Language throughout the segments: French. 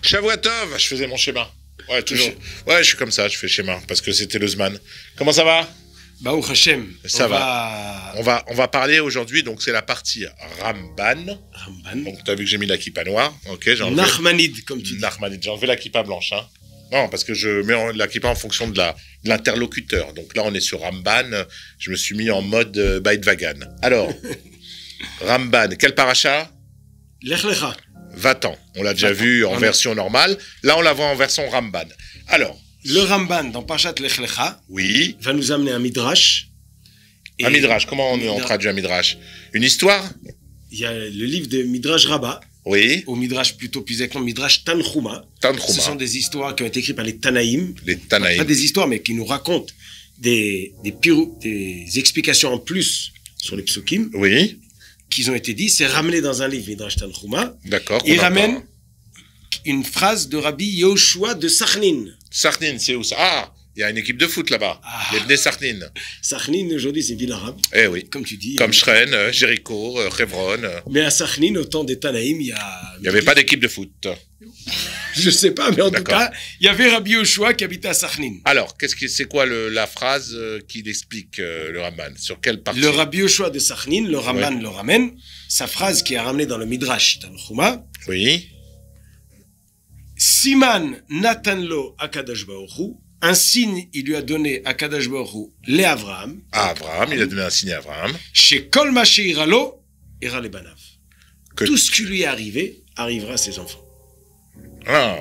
Shavua Tov, je faisais mon schéma. Ouais, toujours. Ouais, je suis comme ça, je fais schéma, parce que c'était le Zman. Comment ça va? Baruch Hashem. Ça va. On va parler aujourd'hui, donc c'est la partie Ramban. Donc tu as vu que j'ai mis la kippa noire. Ok, j'ai enlevé. Nachmanide, comme tu dis. Nachmanide, j'ai enlevé la kippa blanche. Hein. Non, parce que je mets la kippa en fonction de l'interlocuteur. Donc là, on est sur Ramban. Je me suis mis en mode Beit Vagan. Alors, Ramban, quel paracha? Lech Lecha. Va-t'en. On l'a déjà vu en version normale. Là, on la voit en version Ramban. Alors. Le Ramban, dans Parashat Lech Lecha, oui, va nous amener un Midrash. Un Midrash, comment on traduit un Midrash? Une histoire? Il y a le livre de Midrash Rabbah. Oui. Au Midrash plutôt plus exactement, Midrash Tanchuma. Tanchuma. Ce sont des histoires qui ont été écrites par les Tanaïm. Les Tanaïm. Pas des histoires, mais qui nous racontent des explications en plus sur les psukim. Oui. Qui ont été dit. C'est ramené dans un livre, Midrash Tanchuma. D'accord. Il ramène une phrase de Rabbi Yehoshua de Sachnin. Sachnin, c'est où ça? Ah, il y a une équipe de foot là-bas. Les Bnei Sachnin. Sachnin, aujourd'hui, c'est ville arabe. Eh oui. Comme tu dis. Comme Shren, Jéricho, Hebron. Mais à Sachnin, au temps des Tanaïm, il y a... Il n'y avait pas d'équipe de foot. Je sais pas, mais en tout cas, il y avait Rabbi Yehoshua qui habitait à Sachnin. Alors, c'est quoi la phrase qu'il explique, le Ramban? Sur quelle partie? Le Rabbi Yehoshua de Sachnin, le Ramban le ramène. Sa phrase qui est ramenée dans le Midrash Tanchuma. Oui. Siman Natanlo Akadosh Baruch Hu, un signe il lui a donné Akadosh Baruch Hu les Avraham. À Avraham, il a donné un signe à Avraham. Chez Kol Masheiralo, ira les Banav. Tout ce qui lui est arrivé arrivera à ses enfants. Ah.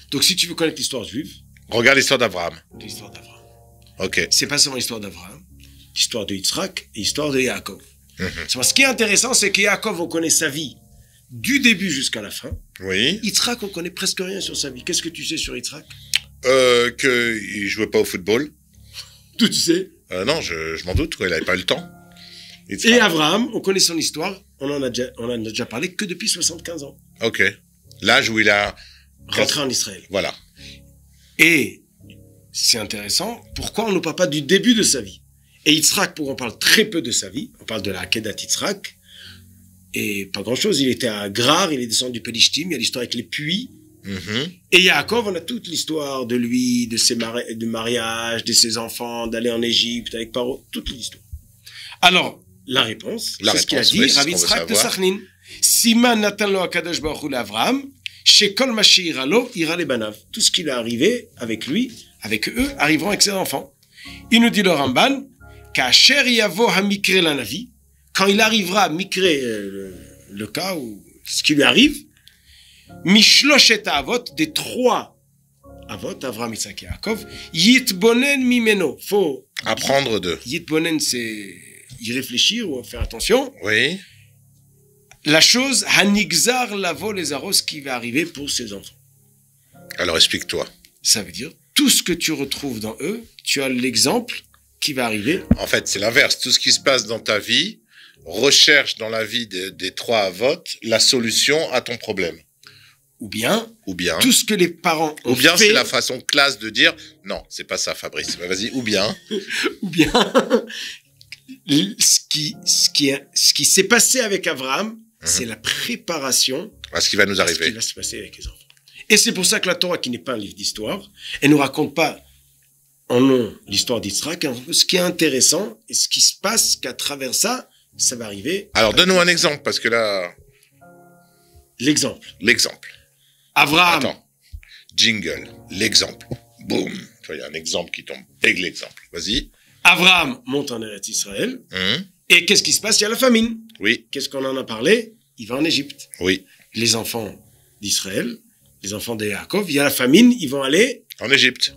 Donc si tu veux connaître l'histoire juive, regarde l'histoire d'Avraham. L'histoire d'Avraham. Ok. C'est pas seulement l'histoire d'Avraham, l'histoire de Yitzhak et l'histoire de Yaakov. Ce qui est intéressant, c'est que Yaakov, on connaît sa vie du début jusqu'à la fin. Oui. Yitzhak, on connaît presque rien sur sa vie. Qu'est-ce que tu sais sur Yitzhak? Qu'il jouait pas au football. Tout tu sais? Non, je m'en doute, quoi, il avait pas eu le temps. Yitzhak. Et Abraham, on connaît son histoire. On en a déjà parlé que depuis 75 ans. Ok. L'âge où il a rentré en Israël. Voilà. Et c'est intéressant. Pourquoi on ne parle pas du début de sa vie? Et Yitzhak, pour on parle très peu de sa vie. On parle de la Akedat Yitzhak. Et pas grand-chose. Il était à Grar, il est descendu du Pelishtim, il y a l'histoire avec les puits. Et Yaakov, on a toute l'histoire de lui, de ses mariage, de ses enfants, d'aller en Égypte avec Paro, toute l'histoire. Alors, la réponse, c'est ce qu'il a dit, Rabbi Yitzhak de Sachnin. Siman natan lo Akadosh Baruch Hu l'Avram, shekol ma she'ira lo ira le banav. Tout ce qui lui est arrivé avec lui, avec eux, arriveront avec ses enfants. Il nous dit le Ramban, Kasher yavo hamikre la navi, quand il arrivera à Mikré, le cas où ce qui lui arrive, Mishloshet Avot, des trois Avot, Avraham, Yitzhak et Yaakov, Yitbonen mimeno, faut apprendre d'eux. Yitbonen, c'est y réfléchir ou faire attention. Oui. La chose, Hanigzar lavo les arros qui va arriver pour ses enfants. Alors explique-toi. Ça veut dire, tout ce que tu retrouves dans eux, tu as l'exemple qui va arriver. En fait, c'est l'inverse. Tout ce qui se passe dans ta vie, recherche dans la vie des trois Avot la solution à ton problème. Ou bien, tout ce que les parents ont fait. Ou bien, c'est la façon classe de dire, non, c'est pas ça, Fabrice. Mais vas-y, ou bien. Ou bien, ce qui s'est passé avec Abraham, c'est la préparation à ce qui va nous arriver. À ce qui va se passer avec les enfants. Et c'est pour ça que la Torah, qui n'est pas un livre d'histoire, elle ne nous raconte pas en nom l'histoire d'Yitzhak. Ce qui est intéressant, et ce qui se passe, qu'à travers ça, ça va arriver. Alors, donne-nous un exemple, parce que là... L'exemple. Abraham. Attends. Jingle. L'exemple. Boum. Tu vois, il y a un exemple qui tombe. Avec l'exemple. Vas-y. Abraham monte en Eretz Israël. Et qu'est-ce qui se passe? Il y a la famine. Oui. Qu'est-ce qu'on en a parlé? Il va en Égypte. Oui. Les enfants d'Israël, les enfants de Yaakov, il y a la famine, ils vont aller... En Égypte.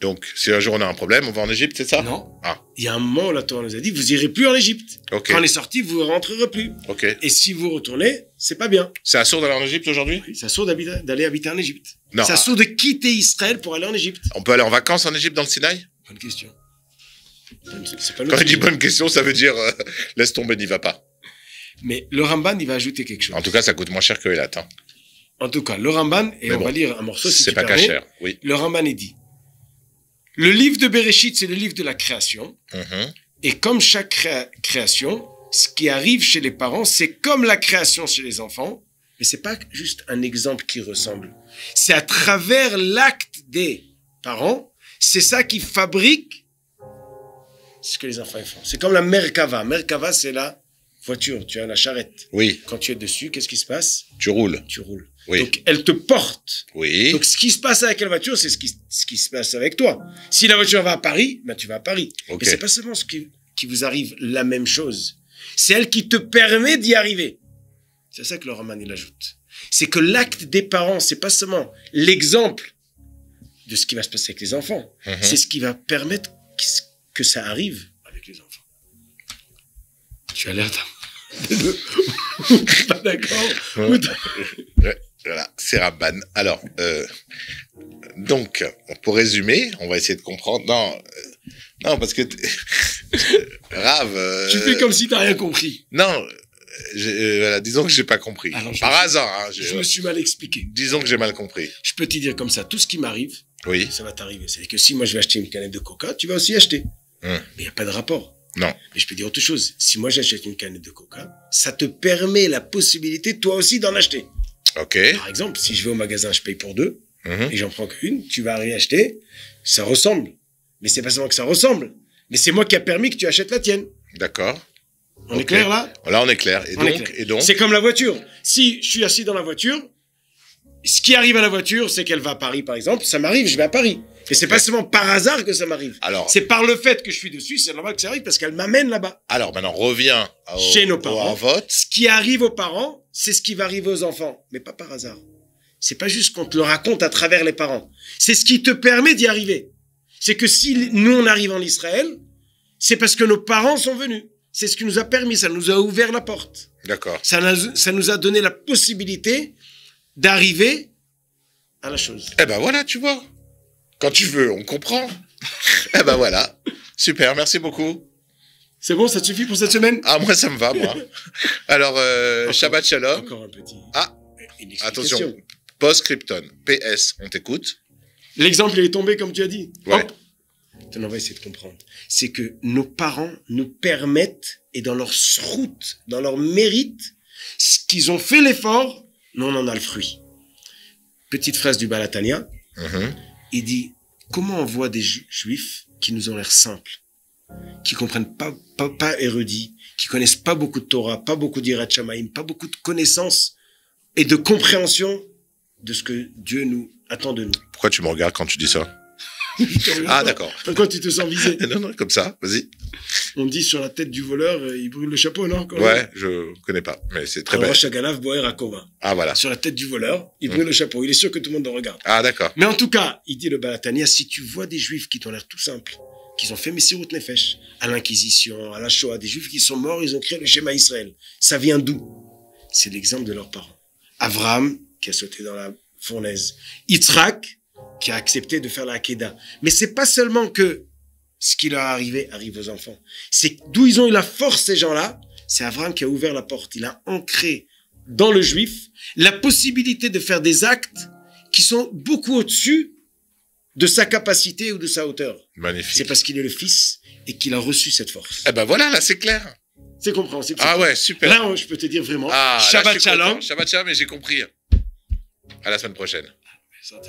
Donc, si un jour on a un problème, on va en Égypte, c'est ça? Non. Il y a un moment où la Torah nous a dit, vous irez plus en Égypte. Okay. Quand on est sorti, vous ne rentrerez plus. Okay. Et si vous retournez, c'est pas bien. C'est assourd d'aller en Égypte aujourd'hui? Oui, c'est assourd d'aller habiter en Égypte. Non. C'est assourd de quitter Israël pour aller en Égypte. On peut aller en vacances en Égypte dans le Sinaï? Bonne question. Quand il dit bonne question, ça veut dire laisse tomber, n'y va pas. Mais le Ramban, il va ajouter quelque chose. En tout cas, ça coûte moins cher que Elat. En tout cas, le Ramban, et on va lire un morceau si tu permets. C'est pas cher, oui. Le Ramban est dit, le livre de Bereshit, c'est le livre de la création. Et comme chaque création, ce qui arrive chez les parents, c'est comme la création chez les enfants. Mais c'est pas juste un exemple qui ressemble. C'est à travers l'acte des parents, c'est ça qui fabrique ce que les enfants font. C'est comme la Merkava. Merkava, c'est la voiture. Tu as la charrette. Oui. Quand tu es dessus, qu'est-ce qui se passe? Tu roules. Tu roules. Oui. Donc, elle te porte. Oui. Donc, ce qui se passe avec la voiture, c'est ce qui se passe avec toi. Si la voiture va à Paris, ben, tu vas à Paris. Ok. Mais c'est pas seulement ce qui vous arrive la même chose. C'est elle qui te permet d'y arriver. C'est ça que le Raman, il ajoute. C'est que l'acte des parents, c'est pas seulement l'exemple de ce qui va se passer avec les enfants. C'est ce qui va permettre que ça arrive avec les enfants. Tu as l'air pas d'accord. Ouais. Voilà, c'est Ramban. Alors, donc, pour résumer, on va essayer de comprendre. Non, parce que Rav. Tu fais comme si t'as rien compris. Non, voilà, disons que j'ai pas compris. Alors, par hasard. Hein, je me suis mal expliqué. Disons que j'ai mal compris. Je peux te dire comme ça, tout ce qui m'arrive, Oui. ça va t'arriver. C'est-à-dire que si moi je vais acheter une canette de coca, tu vas aussi acheter. Mais il n'y a pas de rapport. Non. Mais je peux dire autre chose. Si moi j'achète une canette de coca, ça te permet la possibilité, toi aussi, d'en acheter. Ok. Par exemple, si je vais au magasin, je paye pour deux, et j'en prends qu'une, tu vas rien acheter, ça ressemble. Mais c'est pas seulement que ça ressemble, mais c'est moi qui a permis que tu achètes la tienne. D'accord. On est clair là? Là, on est clair. Et donc C'est comme la voiture. Si je suis assis dans la voiture, ce qui arrive à la voiture, c'est qu'elle va à Paris, par exemple. Ça m'arrive, je vais à Paris. Et c'est pas seulement par hasard que ça m'arrive. Alors, c'est par le fait que je suis dessus, c'est normal que ça arrive parce qu'elle m'amène là-bas. Alors, maintenant, reviens chez nos parents. Vote. Ce qui arrive aux parents, c'est ce qui va arriver aux enfants. Mais pas par hasard. C'est pas juste qu'on te le raconte à travers les parents. C'est ce qui te permet d'y arriver. C'est que si nous, on arrive en Israël, c'est parce que nos parents sont venus. C'est ce qui nous a permis, ça nous a ouvert la porte. D'accord. Ça nous a donné la possibilité d'arriver à la chose. Eh ben voilà, tu vois. Quand tu veux, on comprend. Eh ben voilà. Super, merci beaucoup. C'est bon, ça te suffit pour cette semaine? Ah, moi, ça me va, moi. Alors, Shabbat Shalom. Encore un petit. Ah, une attention. Post-Krypton. PS, on t'écoute. L'exemple, il est tombé comme tu as dit. Ouais. Hop. On va essayer de comprendre. C'est que nos parents nous permettent, et dans leur route, dans leur mérite, ce qu'ils ont fait l'effort, nous on en a le fruit. Petite phrase du Balatania. Il dit, comment on voit des juifs qui nous ont l'air simples, qui comprennent pas érudits, qui connaissent pas beaucoup de Torah, pas beaucoup d'Yirat Shamayim, pas beaucoup de connaissances et de compréhension de ce que Dieu nous attend de nous. Pourquoi tu me regardes quand tu dis ça? Ah, d'accord. Pourquoi tu te sens visé? Non, comme ça, vas-y. On dit sur la tête du voleur, il brûle le chapeau, non? Ouais, je connais pas, mais c'est très bien. Ah, voilà. Sur la tête du voleur, il brûle le chapeau. Il est sûr que tout le monde le regarde. Ah, d'accord. Mais en tout cas, il dit le Balatania, si tu vois des juifs qui t'ont l'air tout simples, qui ont fait Messirut Nefesh, à l'Inquisition, à la Shoah, des juifs qui sont morts, ils ont créé le schéma Israël. Ça vient d'où? C'est l'exemple de leurs parents. Abraham, qui a sauté dans la fournaise. Yitzhak, qui a accepté de faire la Hakeda. Mais c'est pas seulement que ce qui leur est arrivé arrive aux enfants. C'est d'où ils ont eu la force, ces gens-là. C'est Abraham qui a ouvert la porte. Il a ancré dans le juif la possibilité de faire des actes qui sont beaucoup au-dessus de sa capacité ou de sa hauteur. Magnifique. C'est parce qu'il est le fils et qu'il a reçu cette force. Eh ben voilà, là c'est clair. C'est compréhensible. Ah ouais, super. Là, je peux te dire vraiment, Shabbat Shalom. Shabbat Shalom, et j'ai compris. À la semaine prochaine. Ça,